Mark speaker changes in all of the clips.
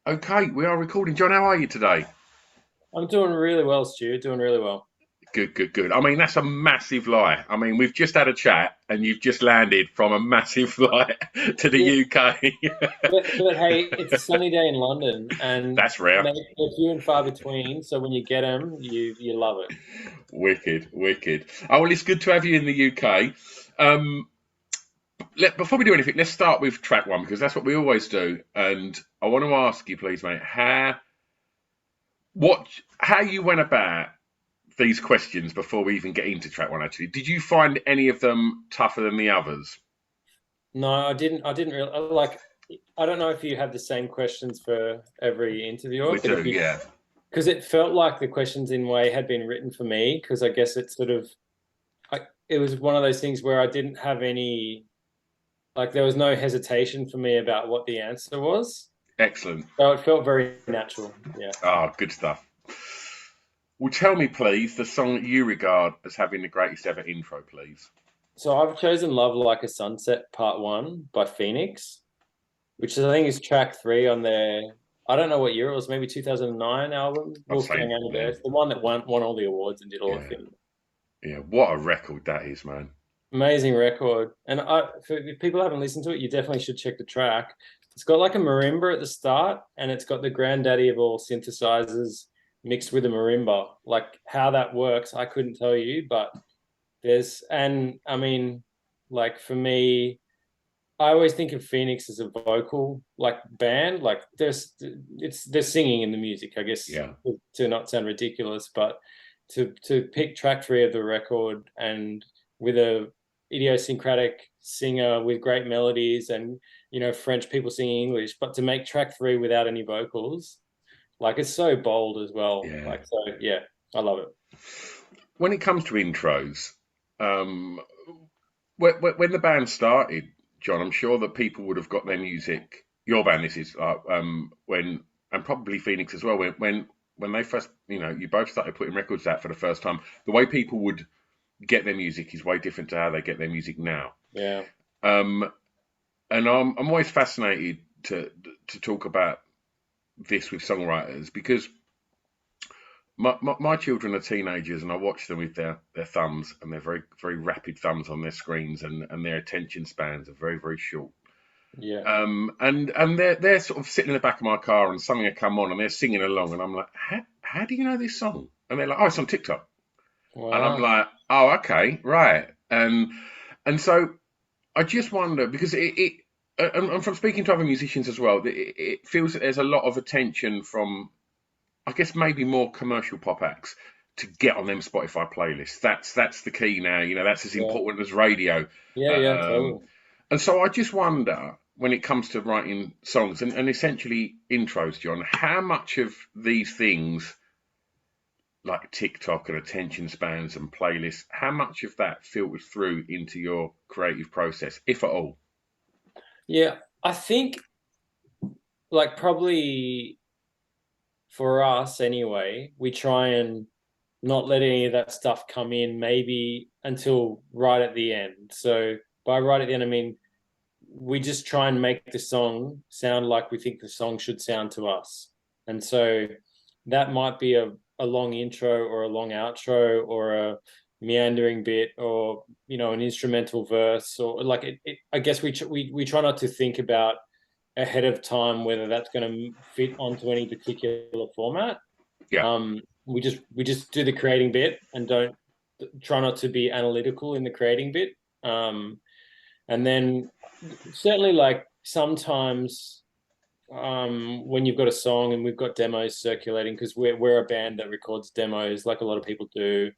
Speaker 1: Okay, we are recording. John, how are you today?
Speaker 2: I'm doing really well, Stu. Doing really well.
Speaker 1: Good, good, good. I mean, that's a massive lie. I mean, we've just had a chat and you've just landed from a massive flight to the
Speaker 2: Yeah,
Speaker 1: UK.
Speaker 2: but hey, it's a sunny day in London, and
Speaker 1: That's rare.
Speaker 2: they're few and far between. So when you get them, you love it.
Speaker 1: Wicked, wicked. Oh, well, it's good to have you in the UK. Um, before we do anything, let's start with track one because that's what we always do. And I want to ask you, please, mate, how you went about these questions before we even get into track one. Actually, did you find any of them tougher than the others?
Speaker 2: No, I didn't. I didn't really like. I don't know if you have the same questions for every interviewer,
Speaker 1: We
Speaker 2: but
Speaker 1: do, yeah.
Speaker 2: because it felt like the questions in way had been written for me, because I guess it's sort of, it was one of those things where I didn't have any, like there was no hesitation for me about what the answer was.
Speaker 1: Excellent.
Speaker 2: So it felt very natural. Yeah.
Speaker 1: Ah, good stuff. Well, tell me, please, the song that you regard as having the greatest ever intro, please.
Speaker 2: So I've chosen Love Like a Sunset Part 1 by Phoenix, which I think is track 3 on their, I don't know what year it was, maybe 2009 album,
Speaker 1: I'll
Speaker 2: Wolfgang
Speaker 1: say, yeah,
Speaker 2: Amadeus, the one that won all the awards and did all the
Speaker 1: yeah,
Speaker 2: things.
Speaker 1: yeah. What a record that is, man.
Speaker 2: Amazing record. And if people haven't listened to it, you definitely should check the track. It's got like a marimba at the start, and it's got the granddaddy of all synthesizers mixed with a marimba. Like how that works, I couldn't tell you, but and I mean, like for me, I always think of Phoenix as a vocal like band. Like they're singing in the music, I guess,
Speaker 1: Yeah,
Speaker 2: to not sound ridiculous, but to pick track 3 of the record and with a idiosyncratic singer with great melodies and French people singing English, but to make track 3 without any vocals, like it's so bold as well.
Speaker 1: yeah.
Speaker 2: Like so, yeah, I love it.
Speaker 1: When it comes to intros, um, when the band started, John, I'm sure that people would have got their music. Your band, this is when, and probably Phoenix as well. When they first, you both started putting records out for the first time. The way people would get their music is way different to how they get their music now.
Speaker 2: Yeah,
Speaker 1: Um, and I'm always fascinated to talk about this with songwriters because my children are teenagers and I watch them with their thumbs and their very very rapid thumbs on their screens and their attention spans are very very short.
Speaker 2: yeah.
Speaker 1: And they're sort of sitting in the back of my car and something will come on and they're singing along and I'm like, how do you know this song? And they're like, oh, it's on TikTok. And I'm
Speaker 2: Wow.
Speaker 1: like, oh, okay, right. And so I just wonder because and from speaking to other musicians as well, it feels that there's a lot of attention from, I guess, maybe more commercial pop acts to get on them Spotify playlists. That's the key now. That's as
Speaker 2: Yeah,
Speaker 1: important as radio.
Speaker 2: yeah, yeah,
Speaker 1: Um,
Speaker 2: totally.
Speaker 1: and so I just wonder when it comes to writing songs and essentially intros, John, how much of these things like TikTok and attention spans and playlists, how much of that filters through into your creative process, if at all?
Speaker 2: Yeah, I think like probably for us anyway, we try and not let any of that stuff come in maybe until right at the end. So by right at the end, I mean we just try and make the song sound like we think the song should sound to us. And so that might be a long intro or a long outro or a meandering bit or an instrumental verse or like I guess we try not to think about ahead of time whether that's going to fit onto any particular format.
Speaker 1: Yeah,
Speaker 2: We just do the creating bit and don't try not to be analytical in the creating bit. And then certainly like sometimes when you've got a song and we've got demos circulating because we're a band that records demos like a lot of people do,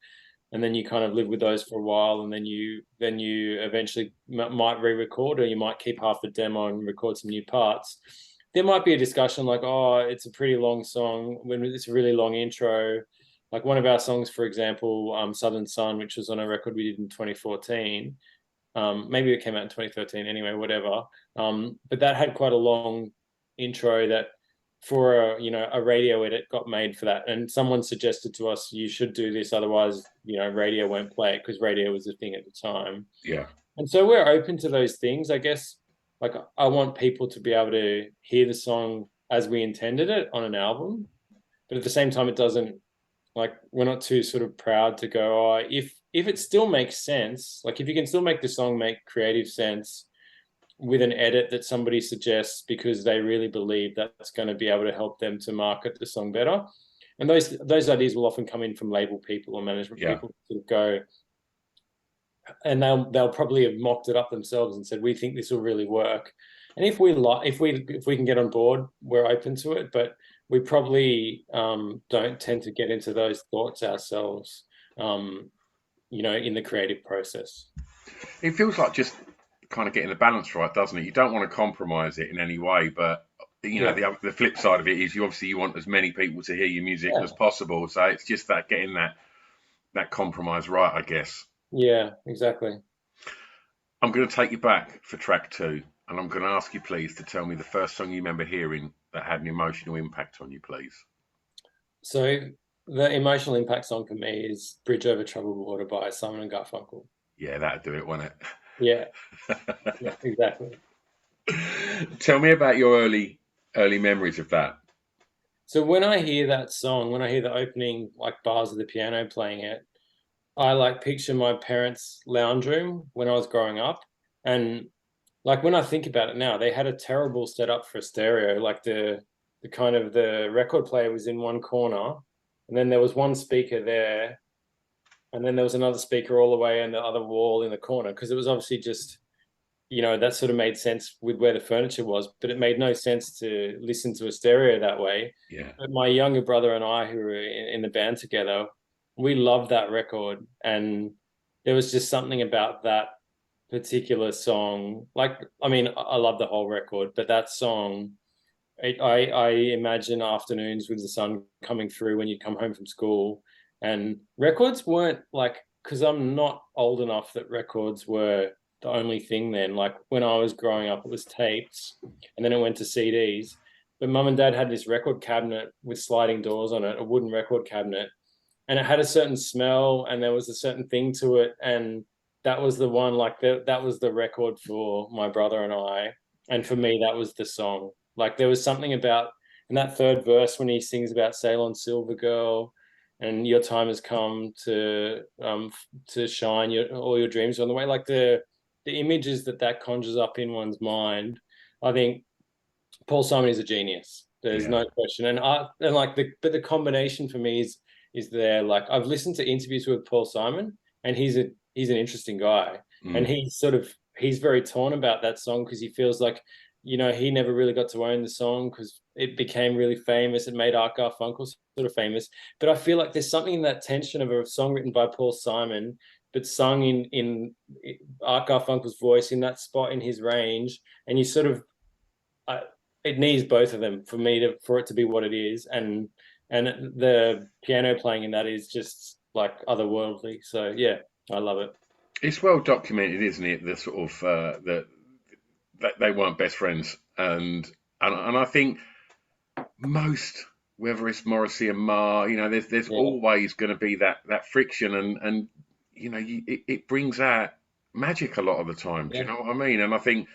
Speaker 2: and then you kind of live with those for a while, and then you eventually might re-record, or you might keep half the demo and record some new parts. There might be a discussion like, oh, it's a pretty long song when it's a really long intro. Like one of our songs, for example, Southern Sun, which was on a record we did in 2014. Maybe it came out in 2013 anyway, whatever. But that had quite a long intro that for a radio edit got made for that. And someone suggested to us, you should do this, otherwise, radio won't play it because radio was the thing at the time.
Speaker 1: yeah,
Speaker 2: And so we're open to those things, I guess. Like I want people to be able to hear the song as we intended it on an album, but at the same time, it doesn't, like, we're not too sort of proud to go, oh, if it still makes sense, like if you can still make the song make creative sense with an edit that somebody suggests because they really believe that's going to be able to help them to market the song better. And those ideas will often come in from label people or management
Speaker 1: Yeah.
Speaker 2: people to go, and they'll probably have mocked it up themselves and said, we think this will really work. And if we can get on board, we're open to it, but we probably don't tend to get into those thoughts ourselves, in the creative process.
Speaker 1: It feels like just kind of getting the balance right, doesn't it? You don't want to compromise it in any way, but
Speaker 2: Yeah.
Speaker 1: the flip side of it is you want as many people to hear your music
Speaker 2: Yeah.
Speaker 1: as possible. So it's just that getting that compromise right, I guess.
Speaker 2: Yeah, exactly.
Speaker 1: I'm going to take you back for track 2, and I'm going to ask you, please, to tell me the first song you remember hearing that had an emotional impact on you, please.
Speaker 2: So the emotional impact song for me is Bridge Over Troubled Water by Simon and Garfunkel.
Speaker 1: Yeah, that'd do it, wouldn't
Speaker 2: Yeah,
Speaker 1: it?
Speaker 2: yeah, exactly.
Speaker 1: Tell me about your early memories of that.
Speaker 2: So when I hear that song, when I hear the opening like bars of the piano playing it, I like picture my parents' lounge room when I was growing up. And like when I think about it now, they had a terrible setup for stereo. Like the kind of the record player was in one corner, and then there was one speaker there, and then there was another speaker all the way in the other wall in the corner, because it was obviously just, that sort of made sense with where the furniture was, but it made no sense to listen to a stereo that way.
Speaker 1: Yeah,
Speaker 2: But my younger brother and I, who were in the band together, we loved that record. And there was just something about that particular song. Like, I mean, I love the whole record, but that song, I imagine afternoons with the sun coming through when you come home from school. And records weren't like, because I'm not old enough that records were the only thing then. Like when I was growing up, it was tapes and then it went to CDs. But mum and dad had this record cabinet with sliding doors on it, a wooden record cabinet, and it had a certain smell and there was a certain thing to it. And that was the one, like that was the record for my brother and I. And for me, that was the song. Like there was something about in that third verse when he sings about Sail on Silver Girl and your time has come to shine, all your dreams are on the way. Like the images that conjures up in one's mind. I think Paul Simon is a genius. There's
Speaker 1: yeah,
Speaker 2: no question. And like the combination for me is there. Like I've listened to interviews with Paul Simon, and he's an interesting guy. And
Speaker 1: mm,
Speaker 2: he's very torn about that song because he feels like, he never really got to own the song because it became really famous. It made Art Garfunkel sort of famous. But I feel like there's something in that tension of a song written by Paul Simon, but sung in Art Garfunkel's voice in that spot in his range, and you sort of I, it needs both of them for it to be what it is, and the piano playing in that is just like otherworldly. So yeah, I love it.
Speaker 1: it's well documented, isn't it? The sort of that they weren't best friends, and I think most, whether it's Morrissey and Marr, there's
Speaker 2: Yeah,
Speaker 1: always going to be that friction, and it brings out magic a lot of the time. Do
Speaker 2: yeah,
Speaker 1: you know what I mean? And I think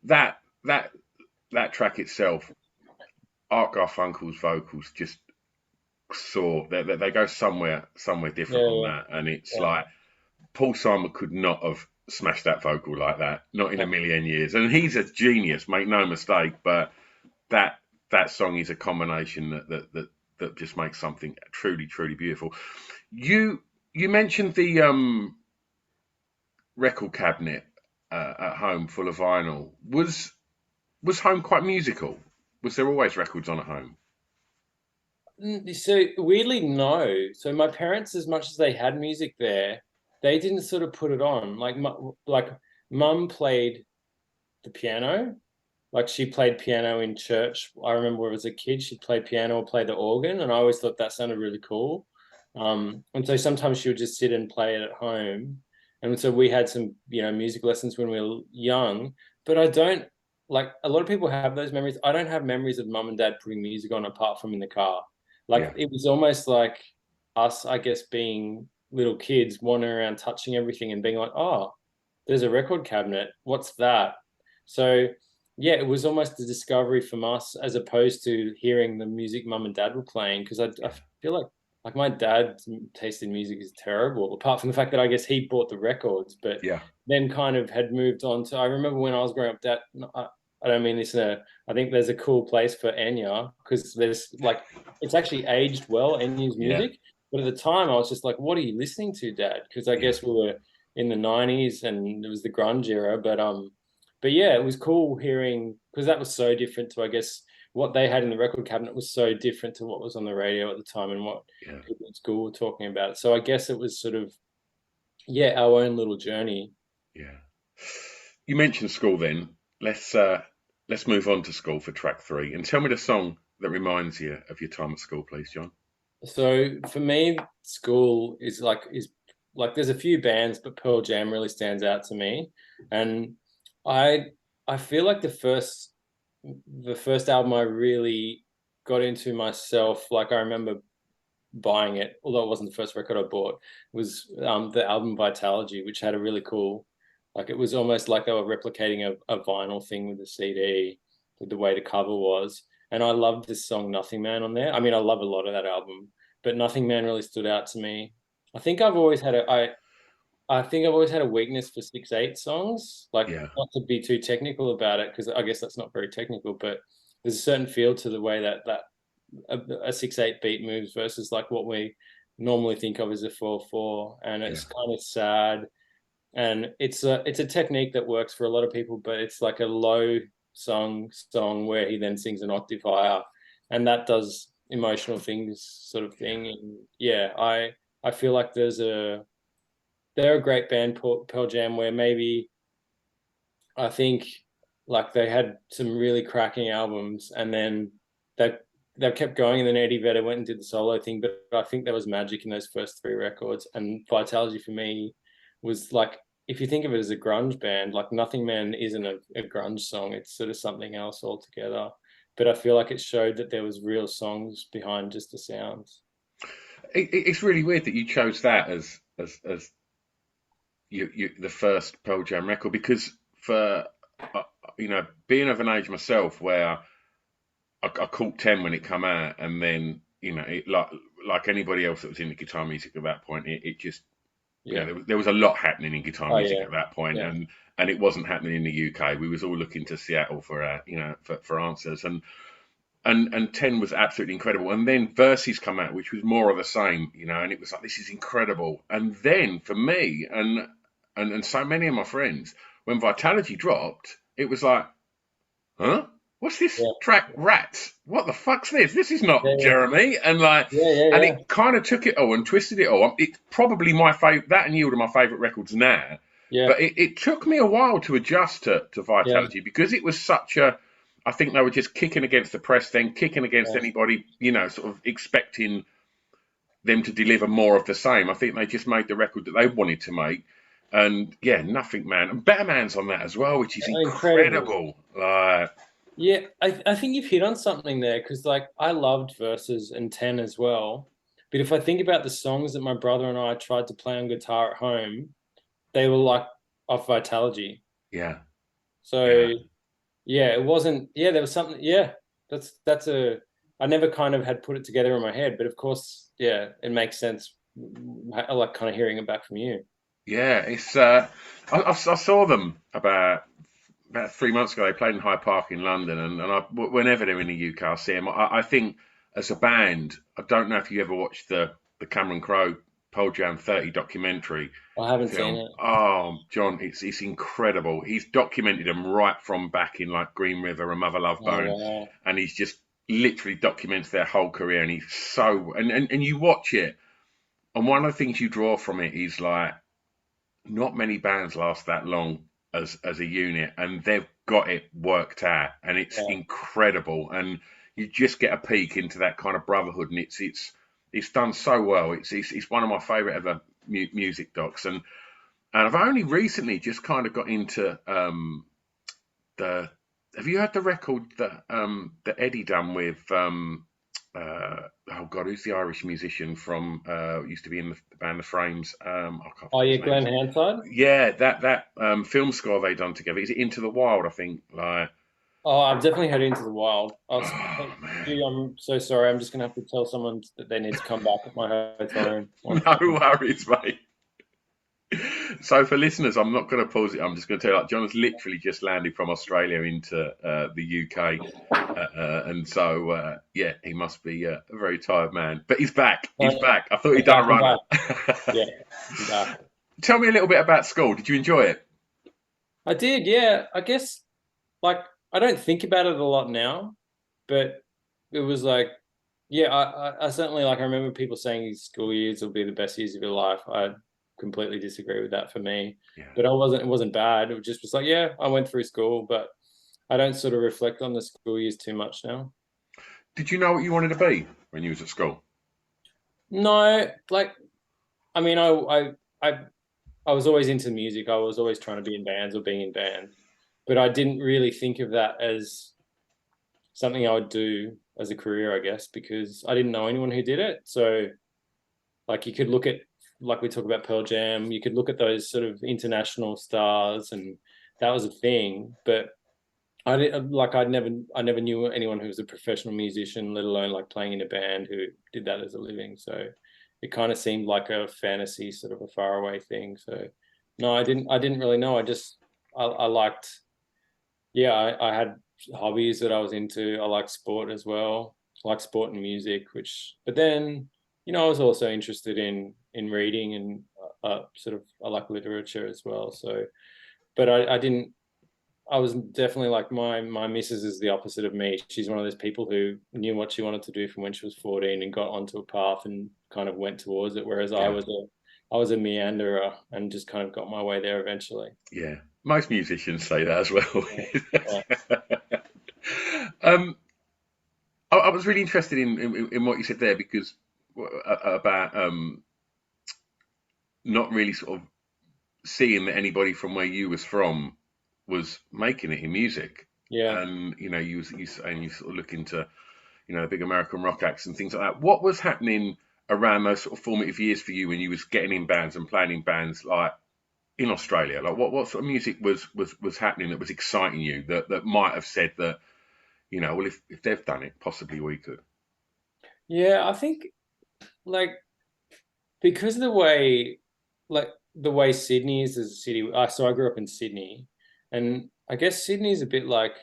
Speaker 1: that that that track itself, Art Garfunkel's vocals just soar. They go somewhere different on
Speaker 2: yeah,
Speaker 1: that, and it's
Speaker 2: yeah,
Speaker 1: like Paul Simon could not have smashed that vocal like that, not in a million years. And he's a genius, make no mistake. But that that song is a combination that just makes something truly truly beautiful. You you mentioned the record cabinet at home full of vinyl. Was home quite musical? Was there always records on at home?
Speaker 2: So weirdly, no. So my parents, as much as they had music there, they didn't sort of put it on. Like mum played the piano. Like she played piano in church. I remember as a kid, she'd play piano or play the organ, and I always thought that sounded really cool. And so sometimes she would just sit and play it at home. And so we had some, music lessons when we were young. But I don't like a lot of people have those memories. I don't have memories of mum and dad putting music on apart from in the car.
Speaker 1: Yeah,
Speaker 2: Like it was almost like us, I guess, being little kids wandering around touching everything and being like, oh, there's a record cabinet. What's that? So yeah, it was almost a discovery from us as opposed to hearing the music mum and dad were playing. Because I feel like my dad's taste in music is terrible, apart from the fact that I guess he bought the records, but
Speaker 1: Yeah,
Speaker 2: then kind of had moved on to. I remember when I was growing up, that I don't mean this in a. I think there's a cool place for Enya because there's like it's actually aged well, Enya's
Speaker 1: yeah,
Speaker 2: music. But at the time, I was just like, "What are you listening to, Dad?" Because I
Speaker 1: yeah,
Speaker 2: guess we were in the '90s and it was the grunge era, but yeah, it was cool hearing because that was so different to, I guess, what they had in the record cabinet was so different to what was on the radio at the time and what
Speaker 1: yeah,
Speaker 2: people at school were talking about. So I guess it was sort of, yeah, our own little journey.
Speaker 1: yeah. You mentioned school then. Let's uh let's move on to school for track three. And tell me the song that reminds you of your time at school, please, John.
Speaker 2: So for me, school is like there's a few bands, but Pearl Jam really stands out to me. And I I feel like the first album I really got into myself, like I remember buying it, although it wasn't the first record I bought, was the album Vitalogy, which had a really cool, like it was almost like they were replicating a vinyl thing with the CD, with the way the cover was. And I loved this song Nothing Man on there. I mean, I love a lot of that album, but Nothing Man really stood out to me. I think I've always had a I think I've always had a weakness for 6/8 songs. Like
Speaker 1: Yeah,
Speaker 2: not to be too technical about it, because I guess that's not very technical, but there's a certain feel to the way that a 6/8 beat moves versus like what we normally think of as a 4/4, and
Speaker 1: yeah,
Speaker 2: it's kind of sad. And it's a technique that works for a lot of people, but it's like a low song where he then sings an octave higher, and that does emotional things sort of
Speaker 1: yeah,
Speaker 2: thing. And yeah, I feel like they're a great band, Pearl Jam, where maybe I think like they had some really cracking albums, and then they they kept going, and then Eddie Vedder went and did the solo thing. But I think there was magic in those first three records, and Vitality for me was like, if you think of it as a grunge band, like Nothing Man isn't a grunge song; it's sort of something else altogether. But I feel like it showed that there was real songs behind just the sounds.
Speaker 1: it's really weird that you chose that as the first Pearl Jam record because for uh, being of an age myself where I caught 10 when it come out, and then like anybody else that was into guitar music at that point, it just
Speaker 2: Yeah.
Speaker 1: there was a lot happening in guitar
Speaker 2: Oh
Speaker 1: music
Speaker 2: yeah.
Speaker 1: at that point,
Speaker 2: Yeah.
Speaker 1: and it wasn't happening in the UK. We was all looking to Seattle for for answers, and 10 was absolutely incredible. And then Verses come out, which was more of the same, and it was like, this is incredible. And then for me and so many of my friends, when Vitality dropped, it was like, huh? What's this
Speaker 2: Yeah.
Speaker 1: track? Rats? What the fuck's this? This is not
Speaker 2: Yeah.
Speaker 1: Jeremy.
Speaker 2: Yeah. Yeah.
Speaker 1: And
Speaker 2: Yeah.
Speaker 1: it kind of took it all and twisted it all. It's probably my favorite. That and Yield are my favorite records now.
Speaker 2: Yeah.
Speaker 1: But it took me a while to adjust to
Speaker 2: Yeah.
Speaker 1: Vitality because it was such a. I think they were just kicking against the press, then kicking against
Speaker 2: Yeah.
Speaker 1: anybody, sort of expecting them to deliver more of the same. I think they just made the record that they wanted to make. And yeah, Nothing Man. And Better Man's on that as well, which is
Speaker 2: Incredible.
Speaker 1: incredible. Like,
Speaker 2: Yeah, I think you've hit on something there because like I loved Verses and 10 as well. But if I think about the songs that my brother and I tried to play on guitar at home, they were like off Vitality.
Speaker 1: yeah,
Speaker 2: So
Speaker 1: yeah.
Speaker 2: yeah, it wasn't, yeah, there was something, yeah, that's a, I never kind of had put it together in my head, but of course, yeah, it makes sense. I like kind of hearing it back from you.
Speaker 1: Yeah, it's. I saw them about 3 months ago. They played in Hyde Park in London, whenever they're in the UK, I see them. I think as a band, I don't know if you ever watched the Cameron Crowe Pearl Jam 30 documentary
Speaker 2: I haven't seen
Speaker 1: film.
Speaker 2: it.
Speaker 1: Oh, John, it's incredible. He's documented them right from back in like Green River and Mother Love
Speaker 2: Oh
Speaker 1: Bone,
Speaker 2: wow.
Speaker 1: and he's just literally documents their whole career. And he's so and you watch it, and one of the things you draw from it is like not many bands last that long as a unit, and they've got it worked out, and it's
Speaker 2: Yeah.
Speaker 1: incredible. And you just get a peek into that kind of brotherhood, and it's done so well. It's one of my favourite ever music docs, and I've only recently just kind of got into the. Have you heard the record that Eddie done with oh God, who's the Irish musician from used to be in the band The Frames? I can't
Speaker 2: Oh
Speaker 1: think of
Speaker 2: yeah,
Speaker 1: his name.
Speaker 2: Glenn Hansard.
Speaker 1: Yeah, that film score they done together. Is it Into the Wild? I think. Like,
Speaker 2: Oh, I've definitely headed into the wild.
Speaker 1: Oh man.
Speaker 2: Gee, I'm so sorry. I'm just gonna have to tell someone that they need to come back at my hotel room. One
Speaker 1: No
Speaker 2: second.
Speaker 1: worries, mate. So for listeners, I'm not going to pause it. I'm just going to tell you, like, John has literally just landed from Australia into the UK, and so yeah, he must be a very tired man. But he's back. He's
Speaker 2: No,
Speaker 1: back. I thought
Speaker 2: I'm
Speaker 1: he'd done
Speaker 2: back.
Speaker 1: a
Speaker 2: I'm
Speaker 1: runner.
Speaker 2: back. Yeah, I'm back.
Speaker 1: Tell me a little bit about school. Did you enjoy it?
Speaker 2: I did. Yeah, I guess like I don't think about it a lot now, but it was like, yeah, I certainly like. I remember people saying these school years will be the best years of your life. I completely disagree with that for me,
Speaker 1: Yeah.
Speaker 2: but I wasn't. It wasn't bad. It just was like, yeah, I went through school, but I don't sort of reflect on the school years too much now.
Speaker 1: Did you know what you wanted to be when you was at school?
Speaker 2: No, like I mean, I I was always into music. I was always trying to be in bands or being in bands, but I didn't really think of that as something I would do as a career, I guess, because I didn't know anyone who did it. So, like, you could look at, like, we talk about Pearl Jam, you could look at those sort of international stars, and that was a thing. But I did, like, I never knew anyone who was a professional musician, let alone like playing in a band who did that as a living. So, it kind of seemed like a fantasy, sort of a faraway thing. So, no, I didn't really know. I liked yeah, I had hobbies that I was into. I like sport as well. I like sport and music, which, but then, I was also interested in reading and sort of I like literature as well. So, but I didn't. I was definitely like my missus is the opposite of me. She's one of those people who knew what she wanted to do from when she was 14 and got onto a path and kind of went towards it. Whereas
Speaker 1: Yeah.
Speaker 2: I was a meanderer and just kind of got my way there eventually.
Speaker 1: Yeah. Most musicians say that as well.
Speaker 2: Yeah.
Speaker 1: um, I was really interested in what you said there because about not really sort of seeing that anybody from where you was from was making it in music,
Speaker 2: Yeah.
Speaker 1: and you sort of look into the big American rock acts and things like that. What was happening around those sort of formative years for you when you was getting in bands and playing in bands like in Australia? Like what sort of music was happening that was exciting you that might have said that well if they've done it, possibly we could.
Speaker 2: Yeah, I think like because of the way like the way Sydney is as a city. So I grew up in Sydney, and I guess Sydney is a bit like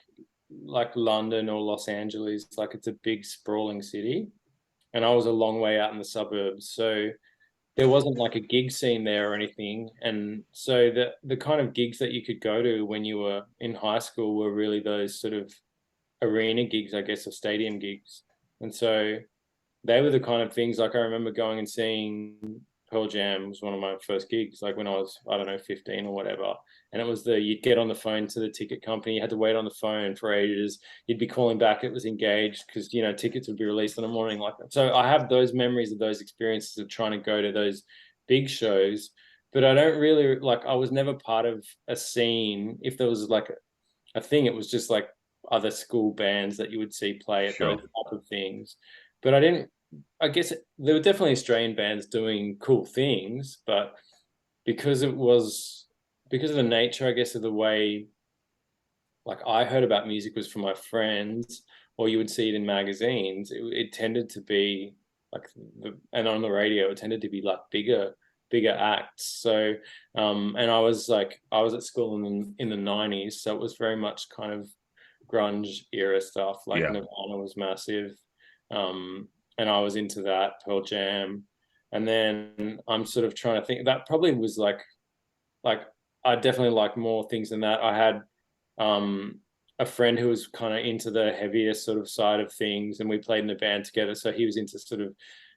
Speaker 2: London or Los Angeles. Like it's a big sprawling city, and I was a long way out in the suburbs, so there wasn't like a gig scene there or anything. And so the kind of gigs that you could go to when you were in high school were really those sort of arena gigs, I guess, or stadium gigs. And so they were the kind of things like I remember going and seeing Pearl Jam was one of my first gigs, like when I was, I don't know, 15 or whatever. And it was you'd get on the phone to the ticket company, you had to wait on the phone for ages. You'd be calling back, it was engaged because, tickets would be released in the morning like that. So I have those memories of those experiences of trying to go to those big shows, but I don't really like, I was never part of a scene. If there was like a thing, it was just like other school bands that you would see play at those
Speaker 1: Sure.
Speaker 2: type of things. But I didn't. I guess there were definitely Australian bands doing cool things, but because it was because of the nature, I guess, of the way like I heard about music was from my friends, or you would see it in magazines. It tended to be like and on the radio, it tended to be like bigger acts. So, and I was at school in the '90s, so it was very much kind of grunge era stuff. Like
Speaker 1: Yeah.
Speaker 2: Nirvana was massive, and I was into that Pearl Jam, and then I'm sort of trying to think that probably was like I definitely like more things than that. I had um, a friend who was kind of into the heavier sort of side of things, and we played in a band together. So he was into sort of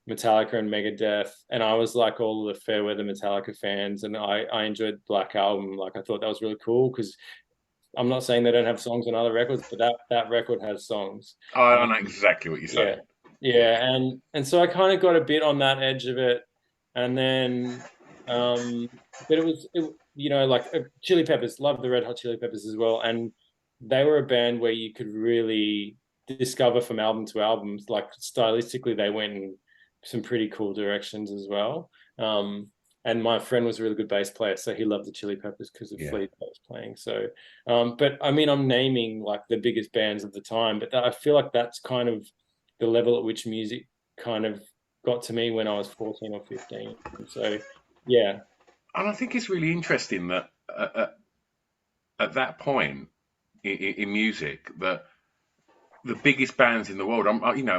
Speaker 2: Metallica and Megadeth, and I was like all the fair weather Metallica fans, and I enjoyed Black Album. Like I thought that was really cool because I'm not saying they don't have songs on other records, but that record has songs.
Speaker 1: I know
Speaker 2: Um,
Speaker 1: exactly what you're
Speaker 2: yeah,
Speaker 1: saying. Yeah.
Speaker 2: yeah, and so I kind of got a bit on that edge of it, and then, but like Chili Peppers, love the Red Hot Chili Peppers as well, and they were a band where you could really discover from album to albums. Like stylistically, they went in some pretty cool directions as well. and my friend was a really good bass player, so he loved the Chili Peppers because of
Speaker 1: Yeah.
Speaker 2: Flea that was playing. So, but I mean, I'm naming like the biggest bands of the time, but I feel like that's kind of the level at which music kind of got to me when I was 14 or 15. So, yeah,
Speaker 1: And I think it's really interesting that at that point in music, that the biggest bands in the world,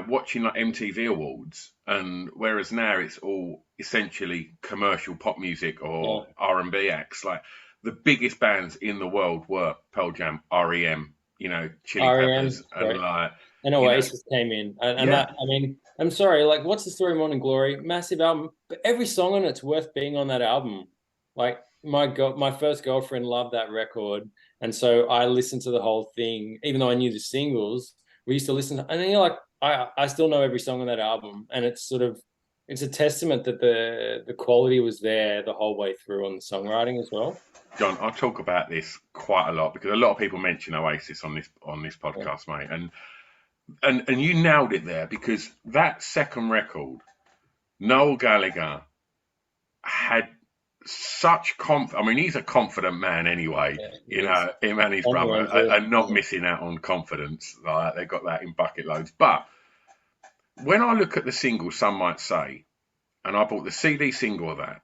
Speaker 1: watching like MTV Awards, and whereas now it's all essentially commercial pop music
Speaker 2: yeah,
Speaker 1: or R&B acts, like the biggest bands in the world were Pearl Jam, REM, Chili
Speaker 2: REM,
Speaker 1: Peppers, and
Speaker 2: right?
Speaker 1: like,
Speaker 2: And
Speaker 1: you know,
Speaker 2: Oasis came in, and
Speaker 1: yeah.
Speaker 2: that, I mean, I'm sorry, like, what's the story, Morning Glory? Massive album, but every song on it's worth being on that album. Like, my first girlfriend loved that record, and so I listened to the whole thing, even though I knew the singles. We used to listen, and then you're like, I still know every song on that album, and it's sort of, it's a testament that the quality was there the whole way through on the songwriting as well.
Speaker 1: John, I talk about this quite a lot because a lot of people mention Oasis on this
Speaker 2: Yeah,
Speaker 1: podcast, mate, and you nailed it there, because that second record, Noel Gallagher had such I mean, he's a confident man anyway.
Speaker 2: yeah, it is.
Speaker 1: Him and his
Speaker 2: On the
Speaker 1: brother are
Speaker 2: Angel,
Speaker 1: not
Speaker 2: yeah,
Speaker 1: missing out on confidence. Like, they got that in bucket loads. But when I look at the single, Some Might Say, and I bought the CD single of that,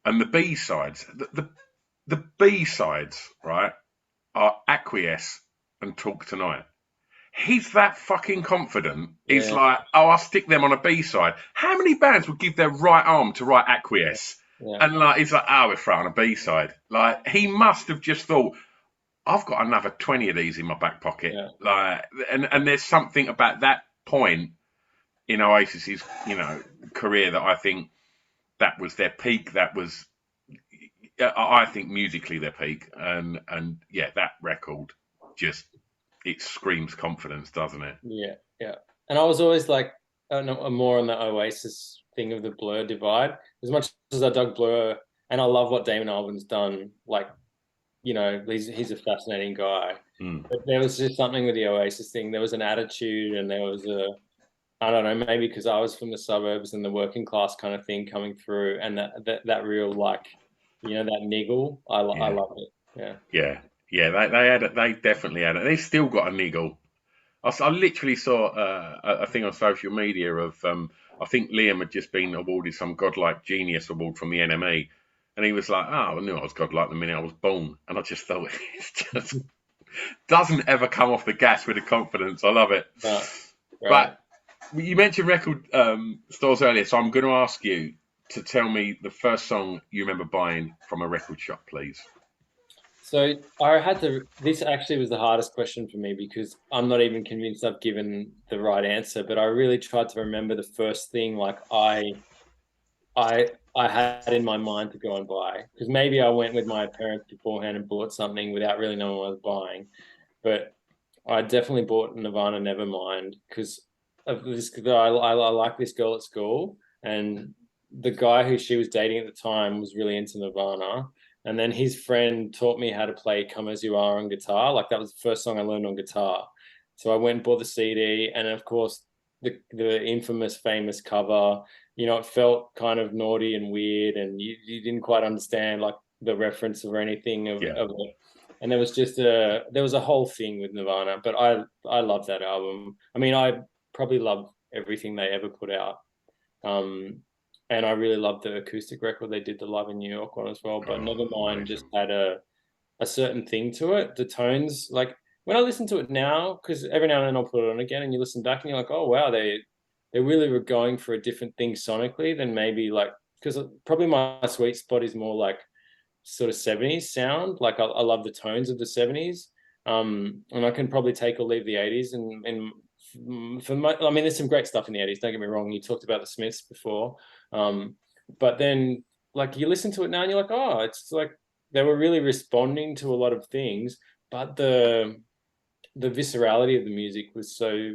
Speaker 1: and the B sides, the B sides, right, are Acquiesce and Talk Tonight. He's that fucking confident. He's
Speaker 2: yeah,
Speaker 1: like, oh, I'll stick them on a B side. How many bands would give their right arm to write Acquiesce?
Speaker 2: yeah,
Speaker 1: And like, he's like, oh, we're throwing a B side. Like, he must have just thought, I've got another 20 of these in my back pocket.
Speaker 2: yeah.
Speaker 1: Like, and there's something about that point in Oasis's, career, that I think that was their peak. That was, I think, musically their peak. And yeah, that record just, it screams confidence, doesn't it?
Speaker 2: Yeah, yeah. And I was always like, more on the Oasis thing of the Blur divide. As much as I dug Blur, and I love what Damon Albarn's done, like, he's a fascinating guy.
Speaker 1: Mm.
Speaker 2: But there was just something with the Oasis thing. There was an attitude, and there was I don't know, maybe because I was from the suburbs and the working class kind of thing coming through, and that real, like, that niggle. I
Speaker 1: Yeah.
Speaker 2: love it. Yeah.
Speaker 1: Yeah, yeah, they had it. They definitely had it. They still got a niggle. I literally saw a thing on social media of, I think Liam had just been awarded some godlike genius award from the NME, and he was like, "Oh, I knew I was godlike the minute I was born," and I just thought, it just doesn't ever come off the gas with the confidence. I love it.
Speaker 2: No, right.
Speaker 1: But you mentioned record stores earlier, so I'm going to ask you to tell me the first song you remember buying from a record shop, please.
Speaker 2: So I had to. This actually was the hardest question for me because I'm not even convinced I've given the right answer. But I really tried to remember the first thing like I had in my mind to go and buy, because maybe I went with my parents beforehand and bought something without really knowing what I was buying. But I definitely bought Nirvana Nevermind because of this. Cause I like this girl at school, and the guy who she was dating at the time was really into Nirvana. And then his friend taught me how to play "Come As You Are" on guitar. Like, that was the first song I learned on guitar. So I went and bought the CD, and of course the infamous, famous cover. It felt kind of naughty and weird, and you didn't quite understand like the reference or anything
Speaker 1: Yeah,
Speaker 2: of it. And there was a whole thing with Nirvana, but I love that album. I mean, I probably love everything they ever put out. Um, and I really love the acoustic record they did, the Live in New York one as well. But
Speaker 1: oh,
Speaker 2: Nevermind just
Speaker 1: amazing.
Speaker 2: had a certain thing to it. The tones, like when I listen to it now, because every now and then I'll put it on again, and you listen back and you're like, oh wow, they really were going for a different thing sonically than maybe like, because probably my sweet spot is more like sort of 70s sound. Like, I love the tones of the 70s. And I can probably take or leave the 80s. And for my, I mean, there's some great stuff in the 80s. Don't get me wrong. You talked about the Smiths before. But then, like, you listen to it now and you're like, oh, it's like they were really responding to a lot of things, but the viscerality of the music was so,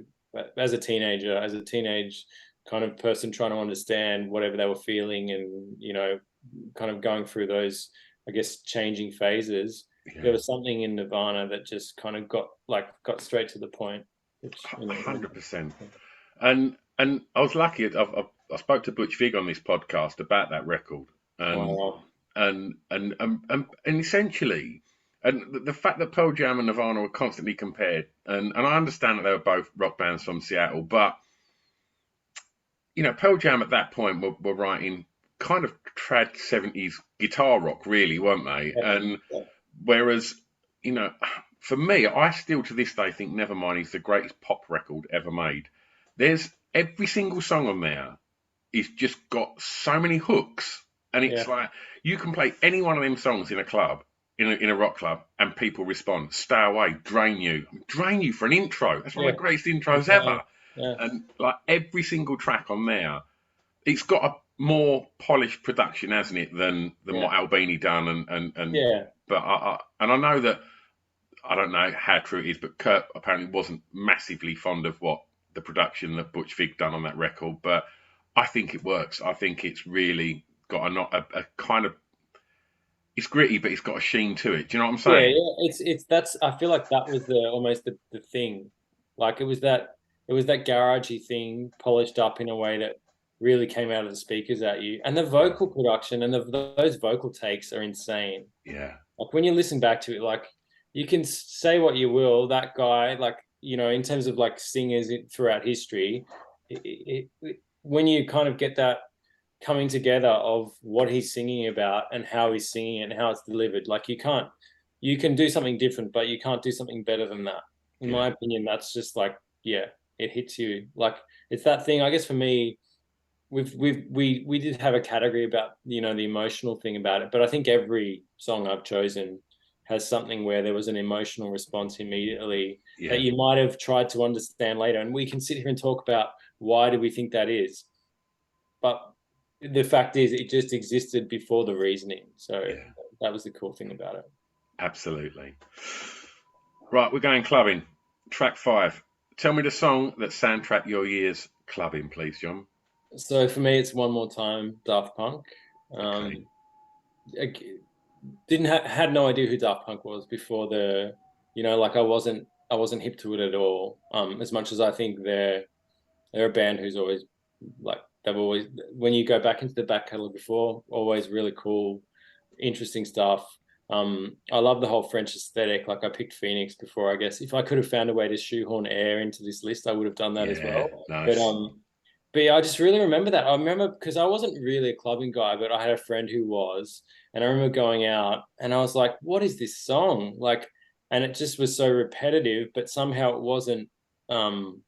Speaker 2: as a teenager, as a teenage kind of person trying to understand whatever they were feeling, and kind of going through those, I guess, changing phases. There
Speaker 1: Yeah,
Speaker 2: was something in Nirvana that just kind of got straight to the point, which
Speaker 1: 100%. And I was lucky. I spoke to Butch Vig on this podcast about that record, and
Speaker 2: Wow.
Speaker 1: and essentially, and the fact that Pearl Jam and Nirvana were constantly compared, and I understand that they were both rock bands from Seattle, but Pearl Jam at that point were writing kind of trad 70s guitar rock, really, weren't they?
Speaker 2: Yeah.
Speaker 1: And
Speaker 2: Yeah.
Speaker 1: whereas, you know, for me, I still to this day think Nevermind is the greatest pop record ever made. There's every single song on there is just got so many hooks, and it's
Speaker 2: Yeah.
Speaker 1: like you can play any one of them songs in a club, in a rock club, and people respond. Stay Away, Drain You for an intro. That's one
Speaker 2: Yeah.
Speaker 1: of the greatest intros
Speaker 2: Insane.
Speaker 1: ever.
Speaker 2: Yeah.
Speaker 1: And like every single track on there, it's got a more polished production, hasn't it, than
Speaker 2: Yeah.
Speaker 1: what Albini done, and
Speaker 2: Yeah.
Speaker 1: but I know that I don't know how true it is, but Kurt apparently wasn't massively fond of what the production that Butch Vig done on that record, but I think it works. I think it's really got a kind of it's gritty, but it's got a sheen to it. Do you know what I'm
Speaker 2: Yeah,
Speaker 1: saying?
Speaker 2: yeah. It's that's I feel like that was the almost the thing. Like it was that garagey thing polished up in a way that really came out of the speakers at you. And the
Speaker 1: Yeah,
Speaker 2: vocal production and those vocal takes are insane.
Speaker 1: yeah,
Speaker 2: Like when you listen back to it, like you can say what you will, that guy, like, in terms of like singers throughout history, when you kind of get that coming together of what he's singing about and how he's singing it and how it's delivered. Like you can do something different, but you can't do something better than that. In
Speaker 1: yeah,
Speaker 2: my opinion, that's just like, yeah, it hits you. Like it's that thing, I guess for me, we did have a category about, the emotional thing about it, but I think every song I've chosen has something where there was an emotional response immediately that
Speaker 1: yeah,
Speaker 2: you might have tried to understand later. And we can sit here and talk about why do we think that is, but the fact is, it just existed before the reasoning. So
Speaker 1: yeah.
Speaker 2: that was the cool thing about it.
Speaker 1: Absolutely. Right, we're going clubbing. Track 5. Tell me the song that soundtracked your years clubbing, please, John.
Speaker 2: So for me, it's One More Time, Daft Punk.
Speaker 1: Okay.
Speaker 2: Um, I didn't had no idea who Daft Punk was before like I wasn't hip to it at all. As much as I think they're a band who's always like they've always when you go back into the back catalog before, always really cool, interesting stuff. I love the whole French aesthetic. Like I picked Phoenix before, I guess. If I could have found a way to shoehorn air into this list, I would have done that as
Speaker 1: Yeah,
Speaker 2: well. But
Speaker 1: nice.
Speaker 2: um, but yeah, I just really remember that. I remember because I wasn't really a clubbing guy, but I had a friend who was, and I remember going out and I was like, "What is this song?" Like, and it just was so repetitive, but somehow um,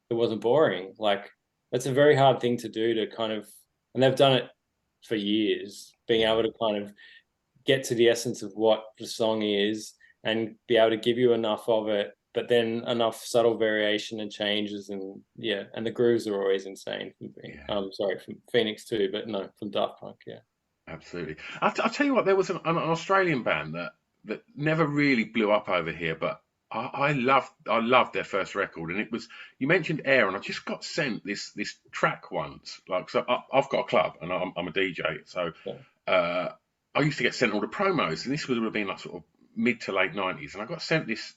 Speaker 2: it wasn't boring. Like that's a very hard thing to do to kind of, and they've done it for years, being
Speaker 1: Yeah,
Speaker 2: able to kind of get to the essence of what the song is and be able to give you enough of it, but then enough subtle variation and changes, and yeah, and the grooves are always insane.
Speaker 1: yeah,
Speaker 2: Sorry, from Phoenix too, but no, from Daft Punk, yeah.
Speaker 1: absolutely. I'll tell you what, there was an Australian band that never really blew up over here, but I loved their first record, and it was you mentioned Air, and I just got sent this track once. Like, so I've got a club, and I'm a DJ, so
Speaker 2: Yeah.
Speaker 1: uh, I used to get sent all the promos, and this would have been like sort of mid to late '90s, and I got sent this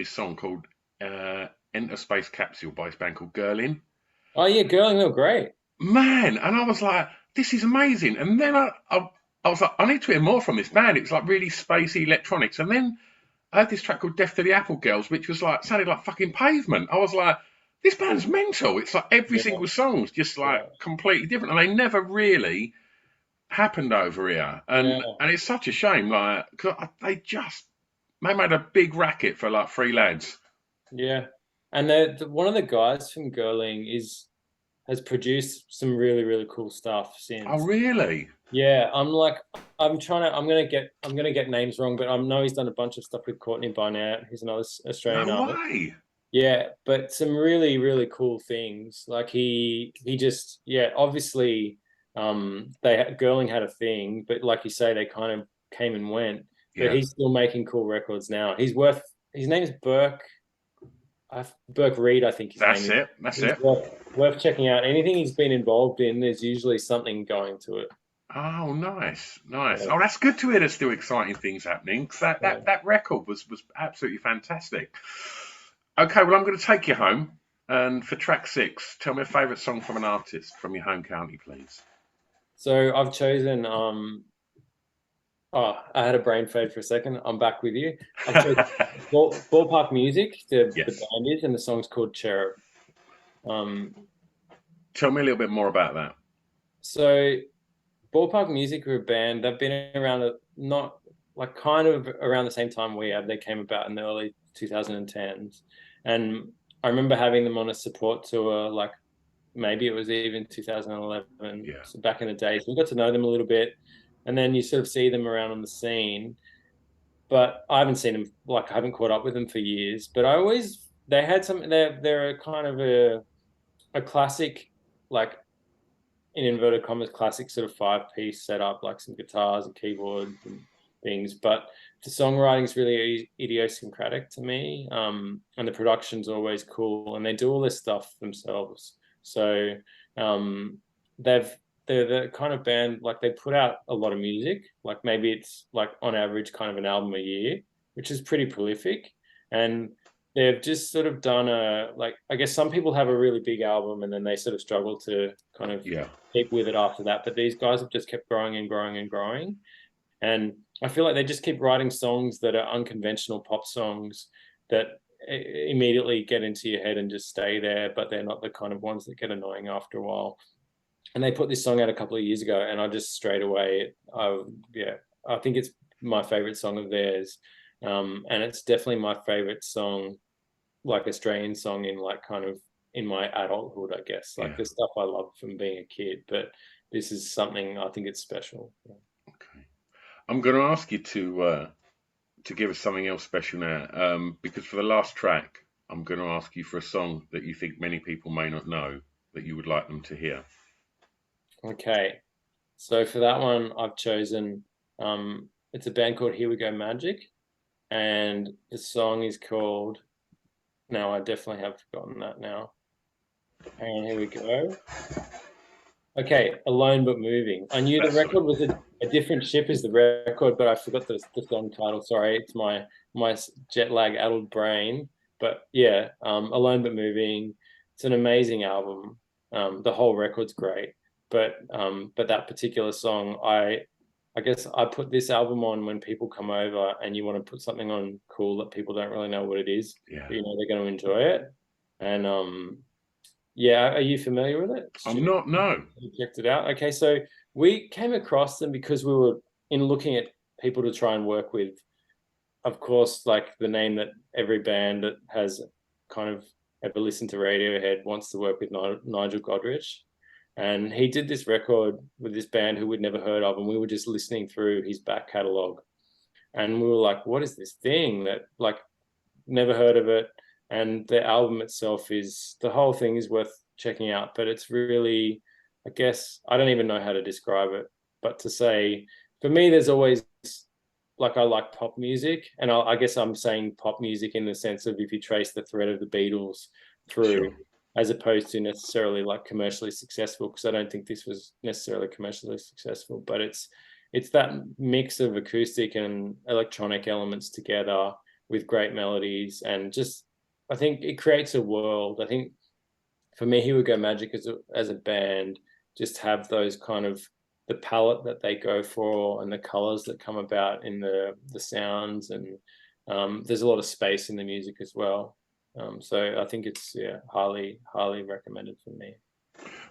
Speaker 1: song called Enter Space Capsule by this band called Girlin.
Speaker 2: Oh yeah, Girling, they were great.
Speaker 1: Man, and I was like, this is amazing. And then I was like, I need to hear more from this band. It was like really spacey electronics. And then I heard this track called Death to the Apple Girls, which was like sounded like fucking Pavement. I was like, this band's mental. It's like every
Speaker 2: Yeah,
Speaker 1: single song's just like
Speaker 2: yeah,
Speaker 1: completely different, and they never really happened over here.
Speaker 2: yeah,
Speaker 1: And it's such a shame, like 'cause they made a big racket for like three lads.
Speaker 2: yeah. And one of the guys from Girling is has produced some really, really cool stuff
Speaker 1: Oh,
Speaker 2: since.
Speaker 1: really?
Speaker 2: Yeah, I'm gonna get names wrong, but I know he's done a bunch of stuff with Courtney Barnett, who's another Australian
Speaker 1: No
Speaker 2: artist.
Speaker 1: way.
Speaker 2: Yeah, but some really, really cool things. Like he just, yeah, obviously Girling had a thing, but like you say, they kind of came and went. But
Speaker 1: Yeah,
Speaker 2: he's still making cool records now. His name's Burke Reed, I think his name
Speaker 1: that's
Speaker 2: is.
Speaker 1: it. That's
Speaker 2: He's
Speaker 1: it.
Speaker 2: worth checking out. Anything he's been involved in, there's usually something going to it.
Speaker 1: Oh, nice, nice.
Speaker 2: Yeah,
Speaker 1: Oh, that's good to hear. There's still exciting things happening. 'Cause
Speaker 2: yeah.
Speaker 1: that record was absolutely fantastic. Okay, well, I'm going to take you home, and for track 6, tell me a favourite song from an artist from your home county, please.
Speaker 2: So I've chosen oh, I had a brain fade for a second. I'm back with you. I've chosen Ballpark Music, the
Speaker 1: Yes.
Speaker 2: band is, and the song's called Cherub. Um,
Speaker 1: Tell me a little bit more about that.
Speaker 2: so Ballpark Music are a band. They've been around not like kind of around the same time we have. They came about in the early 2010s, and I remember having them on a support tour. Like maybe it was even 2011.
Speaker 1: Yeah.
Speaker 2: So back in the day, so we got to know them a little bit, and then you sort of see them around on the scene. But I haven't seen them. Like I haven't caught up with them for years. But I always they had some. They're a kind of a classic like in inverted commas, classic sort of 5-piece setup, like some guitars and keyboards and things. But the songwriting is really idiosyncratic to me, and the production's always cool, and they do all this stuff themselves. So um, they've they're the kind of band like they put out a lot of music. Like maybe it's like on average kind of an album a year, which is pretty prolific. And they've just sort of done a like I guess some people have a really big album and then they sort of struggle to kind of
Speaker 1: Yeah.
Speaker 2: keep with it after that. But these guys have just kept growing and growing and growing. And I feel like they just keep writing songs that are unconventional pop songs that immediately get into your head and just stay there, but they're not the kind of ones that get annoying after a while. And they put this song out a couple of years ago, and I just straight away, yeah, I think it's my favorite song of theirs, and it's definitely my favorite song, like Australian song in like kind of in my adulthood, I guess. Like
Speaker 1: Yeah.
Speaker 2: the stuff I love from being a kid, but this is something I think it's special.
Speaker 1: Okay. I'm going to ask you to give us something else special now, because for the last track, I'm going to ask you for a song that you think many people may not know that you would like them to hear.
Speaker 2: Okay, so for that one, I've chosen. It's a band called Here We Go Magic, and the song is called. No, I definitely have forgotten that now. Hang on, here we go. Okay, Alone But Moving. I knew the
Speaker 1: That's
Speaker 2: record was a different ship as the record, but I forgot the song title. Sorry, it's my jet lag addled brain. But yeah, Alone But Moving. It's an amazing album. The whole record's great, but that particular song, I guess I put this album on when people come over and you want to put something on cool that people don't really know what it is,
Speaker 1: yeah.
Speaker 2: but you know they're going to enjoy it. And yeah, are you familiar with it?
Speaker 1: I'm
Speaker 2: Stu?
Speaker 1: not. No.
Speaker 2: You checked it out. Okay, so we came across them because we were in looking at people to try and work with. Of course, like the name that every band that has kind of ever listened to Radiohead wants to work with Nigel Godrich. And he did this record with this band who we'd never heard of, and we were just listening through his back catalogue. And we were like, what is this thing that like never heard of it? And the album itself is the whole thing is worth checking out, but it's really, I guess, I don't even know how to describe it, but to say, for me, there's always like I like pop music, and I guess I'm saying pop music in the sense of if you trace the thread of the Beatles through,
Speaker 1: Sure.
Speaker 2: as opposed to necessarily like commercially successful, because I don't think this was necessarily commercially successful, but it's that mix of acoustic and electronic elements together with great melodies and just I think it creates a world. I think for me, Here We Go Magic as a band just have those kind of the palette that they go for and the colors that come about in the sounds and there's a lot of space in the music as well. So I think it's yeah highly recommended for me.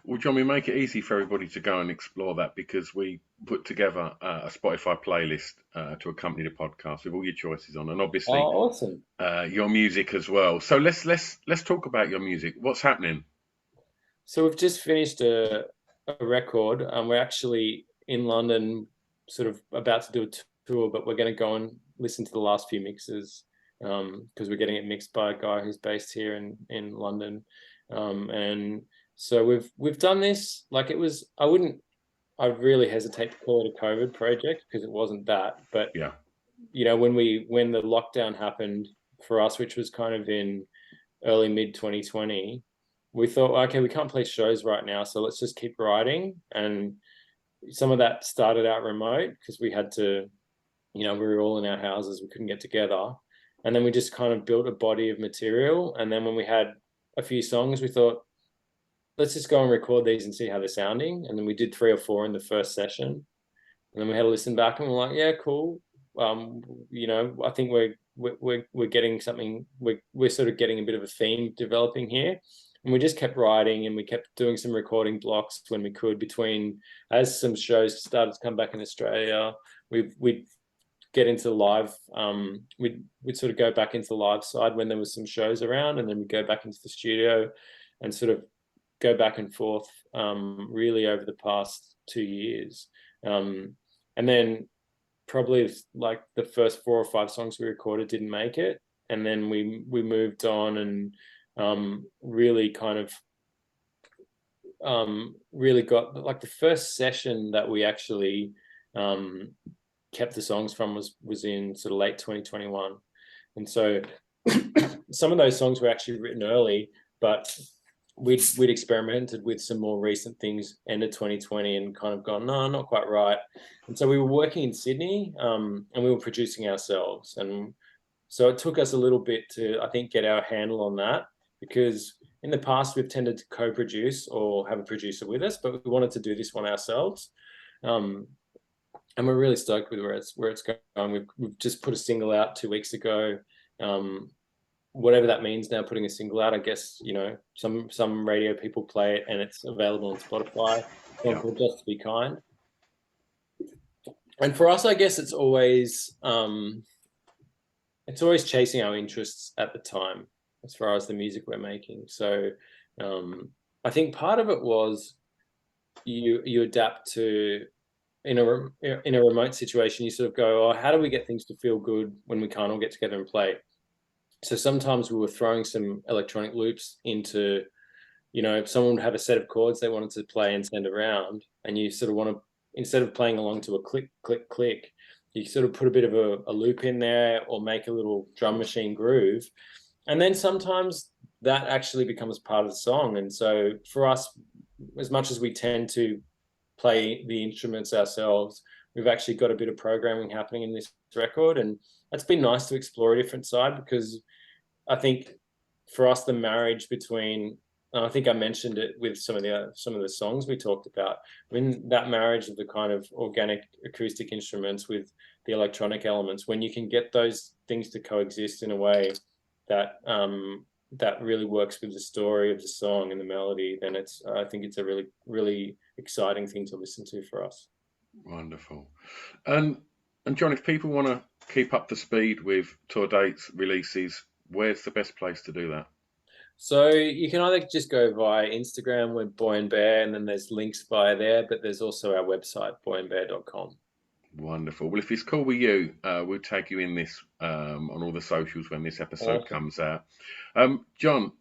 Speaker 1: Well, John, we make it easy for everybody to go and explore that because we put together a Spotify playlist to accompany the podcast with all your choices on, and obviously
Speaker 2: Oh, awesome!
Speaker 1: your music as well. So let's talk about your music. What's happening?
Speaker 2: So we've just finished a record. We're actually in London, sort of about to do a tour, but we're going to go and listen to the last few mixes because we're getting it mixed by a guy who's based here in London. And so we've done this like it was. I'd really hesitate to call it a COVID project because it wasn't that. But
Speaker 1: Yeah,
Speaker 2: you know, when the lockdown happened for us, which was kind of in early mid 2020, we thought, okay, we can't play shows right now, so let's just keep writing. And some of that started out remote because we had to, you know, we were all in our houses, we couldn't get together. And then we just kind of built a body of material. And then when we had a few songs, we thought, let's just go and record these and see how they're sounding. And then we did 3 or 4 in the first session, and then we had to listen back, and we're like, yeah, cool. I think we're getting something. We're sort of getting a bit of a theme developing here, and we just kept writing, and we kept doing some recording blocks when we could between, as some shows started to come back in Australia. We'd get into live. We'd sort of go back into the live side when there was some shows around, and then we'd go back into the studio and sort of go back and forth really over the past 2 years. And then probably like the first 4 or 5 songs we recorded didn't make it, and then we moved on, and really kind of really got, like, the first session that we actually kept the songs from was in sort of late 2021. And so some of those songs were actually written early, but we'd experimented with some more recent things end of 2020 and kind of gone, no, not quite right. And so we were working in Sydney, and we were producing ourselves. And so it took us a little bit to, I think, get our handle on that, because in the past we've tended to co-produce or have a producer with us, but we wanted to do this one ourselves. And we're really stoked with where it's going. We've just put a single out 2 weeks ago. Whatever that means now, putting a single out, I guess, some radio people play it, and it's available on Spotify. Called Just to Be Kind. And for us, I guess it's always chasing our interests at the time as far as the music we're making. So I think part of it was you adapt to, in a remote situation, you sort of go, oh, how do we get things to feel good when we can't all get together and play? So sometimes we were throwing some electronic loops into, if someone would have a set of chords they wanted to play and send around, and you sort of want to, instead of playing along to a click, click, click, you sort of put a bit of a loop in there, or make a little drum machine groove. And then sometimes that actually becomes part of the song. And so for us, as much as we tend to play the instruments ourselves, we've actually got a bit of programming happening in this record, and it's been nice to explore a different side, because I think for us, the marriage between, and I think I mentioned it with some of the songs we talked about, when that marriage of the kind of organic acoustic instruments with the electronic elements, when you can get those things to coexist in a way that that really works with the story of the song and the melody, then I think it's a really, really exciting thing to listen to for us.
Speaker 1: Wonderful. And John, if people want to keep up to speed with tour dates, releases, where's the best place to do that?
Speaker 2: So you can either just go via Instagram with Boy and Bear, and then there's links via there, but there's also our website, boyandbear.com.
Speaker 1: Wonderful. Well, if it's cool with you, we'll tag you in this on all the socials when this episode comes out. John,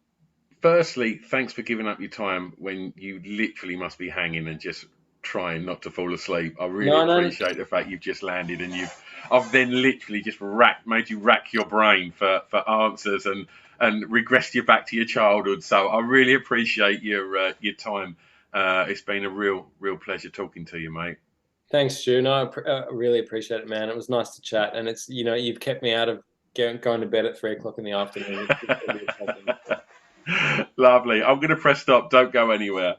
Speaker 1: firstly, thanks for giving up your time when you literally must be hanging and just trying not to fall asleep. I really appreciate the fact you've just landed, and I've then literally just made you rack your brain for answers and regressed you back to your childhood. So I really appreciate your time. It's been a real pleasure talking to you, mate.
Speaker 2: Thanks, Stu. No, I really appreciate it, man. It was nice to chat, and it's, you've kept me out of going to bed at 3 o'clock in the afternoon.
Speaker 1: Lovely. I'm going to press stop. Don't go anywhere.